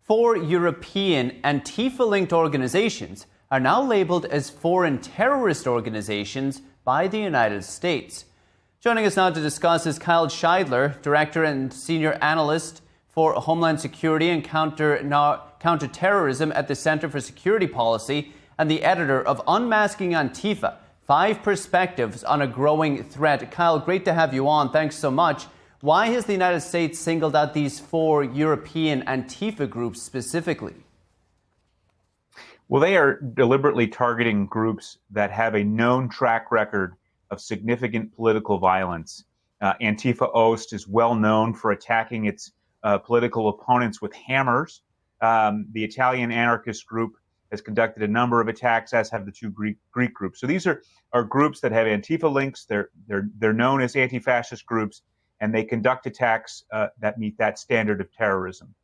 4 European Antifa-linked organizations are now labeled as foreign terrorist organizations by the United States. Joining us now to discuss is Kyle Shideler, Director and Senior Analyst for Homeland Security and Counterterrorism at the Center for Security Policy and the editor of Unmasking Antifa, 5 Perspectives on a Growing Threat. Kyle, great to have you on. Thanks so much. Why has the United States singled out these 4 European Antifa groups specifically? Well, they are deliberately targeting groups that have a known track record of significant political violence. Antifa Ost is well known for attacking its political opponents with hammers. The Italian anarchist group has conducted a number of attacks, as have the 2 Greek groups. So these are groups that have Antifa links. They're known as anti-fascist groups, and they conduct attacks that meet that standard of terrorism.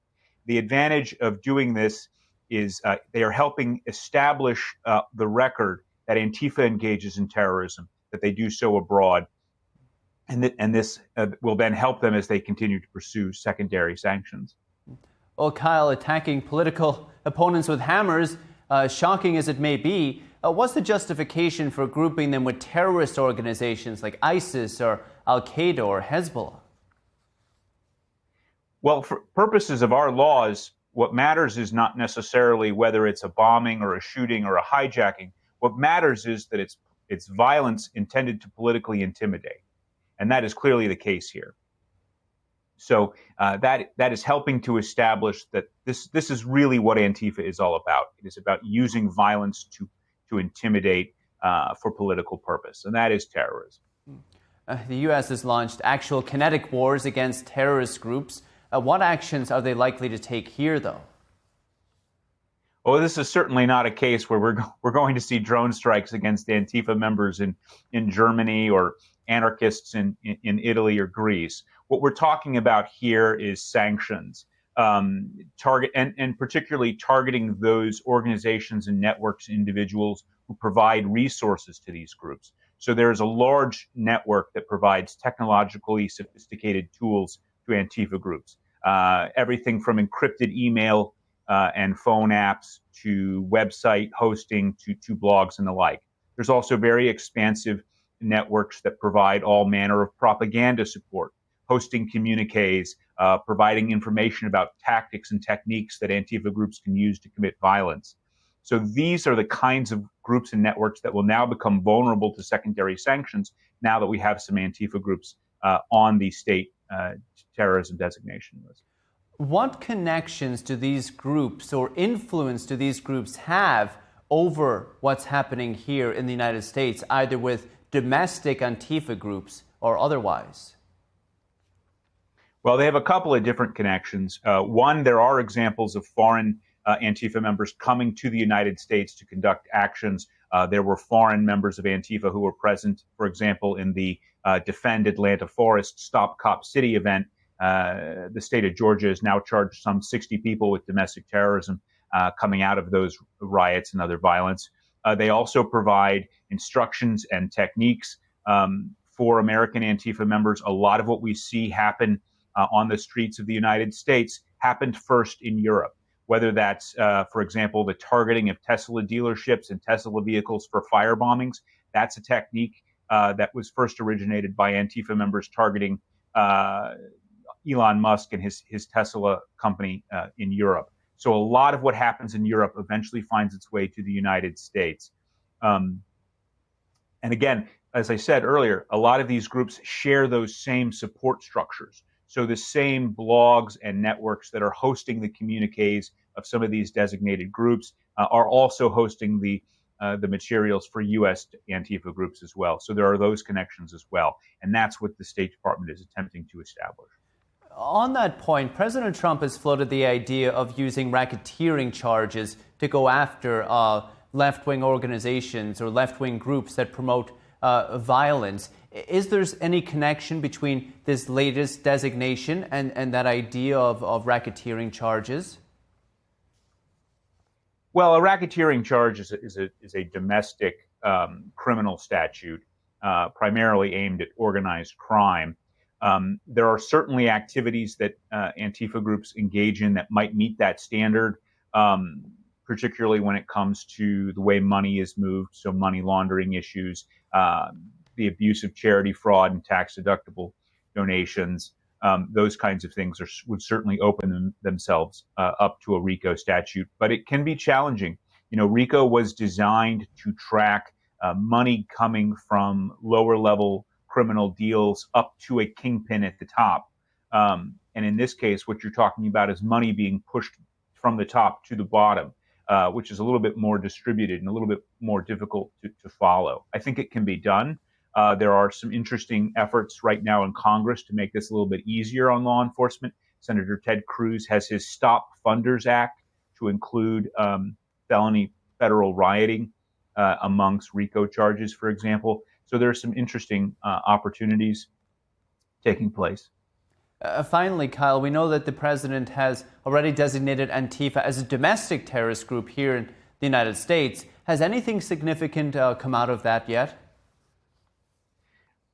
The advantage of doing this is they are helping establish the record that Antifa engages in terrorism, that they do so abroad. And this will then help them as they continue to pursue secondary sanctions. Well, Kyle, attacking political opponents with hammers, shocking as it may be, what's the justification for grouping them with terrorist organizations like ISIS or Al-Qaeda or Hezbollah? Well, for purposes of our laws, what matters is not necessarily whether it's a bombing or a shooting or a hijacking. What matters is that it's violence intended to politically intimidate. And that is clearly the case here. So that is helping to establish that this is really what Antifa is all about. It is about using violence to intimidate for political purpose, and that is terrorism. The U.S. has launched actual kinetic wars against terrorist groups. What actions are they likely to take here, though? Well, this is certainly not a case where we're going to see drone strikes against Antifa members in Germany or anarchists in Italy or Greece. What we're talking about here is sanctions, and particularly targeting those organizations and networks, individuals who provide resources to these groups. So there's a large network that provides technologically sophisticated tools to Antifa groups, everything from encrypted email and phone apps to website hosting to blogs and the like. There's also very expansive networks that provide all manner of propaganda support, hosting communiques, providing information about tactics and techniques that Antifa groups can use to commit violence. So these are the kinds of groups and networks that will now become vulnerable to secondary sanctions now that we have some Antifa groups on the state terrorism designation list. What connections do these groups or influence do these groups have over what's happening here in the United States, either with domestic Antifa groups or otherwise? Well, they have a couple of different connections. One, there are examples of foreign Antifa members coming to the United States to conduct actions. There were foreign members of Antifa who were present, for example, in the Defend Atlanta Forest, Stop Cop City event. The state of Georgia has now charged some 60 people with domestic terrorism coming out of those riots and other violence. They also provide instructions and techniques for American Antifa members. A lot of what we see happen on the streets of the United States happened first in Europe, whether that's, for example, the targeting of Tesla dealerships and Tesla vehicles for fire bombings. That's a technique that was first originated by Antifa members targeting Elon Musk and his Tesla company in Europe. So a lot of what happens in Europe eventually finds its way to the United States. And again, as I said earlier, a lot of these groups share those same support structures. So the same blogs and networks that are hosting the communiques of some of these designated groups are also hosting the materials for U.S. Antifa groups as well. So there are those connections as well. And that's what the State Department is attempting to establish. On that point, President Trump has floated the idea of using racketeering charges to go after left-wing organizations or left-wing groups that promote violence. Is there any connection between this latest designation and that idea of racketeering charges? Well, a racketeering charge is a domestic criminal statute primarily aimed at organized crime. There are certainly activities that Antifa groups engage in that might meet that standard, particularly when it comes to the way money is moved, so money laundering issues, the abuse of charity fraud and tax-deductible donations. Those kinds of things would certainly open themselves up to a RICO statute, but it can be challenging. RICO was designed to track money coming from lower-level criminal deals up to a kingpin at the top. And in this case, what you're talking about is money being pushed from the top to the bottom, which is a little bit more distributed and a little bit more difficult to follow. I think it can be done. There are some interesting efforts right now in Congress to make this a little bit easier on law enforcement. Senator Ted Cruz has his Stop Funders Act to include felony federal rioting amongst RICO charges, for example. So there are some interesting opportunities taking place. Finally, Kyle, we know that the president has already designated Antifa as a domestic terrorist group here in the United States. Has anything significant come out of that yet?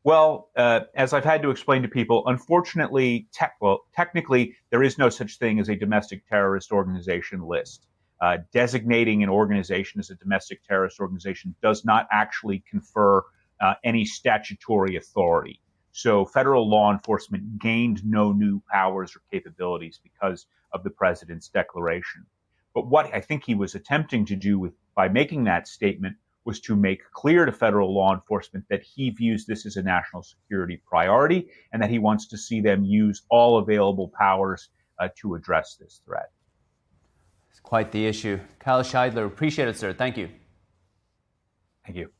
Well, as I've had to explain to people, unfortunately, technically, there is no such thing as a domestic terrorist organization list. Designating an organization as a domestic terrorist organization does not actually confer any statutory authority. So federal law enforcement gained no new powers or capabilities because of the president's declaration. But what I think he was attempting to do by making that statement was to make clear to federal law enforcement that he views this as a national security priority and that he wants to see them use all available powers to address this threat. It's quite the issue. Kyle Shideler, appreciate it, sir. Thank you. Thank you.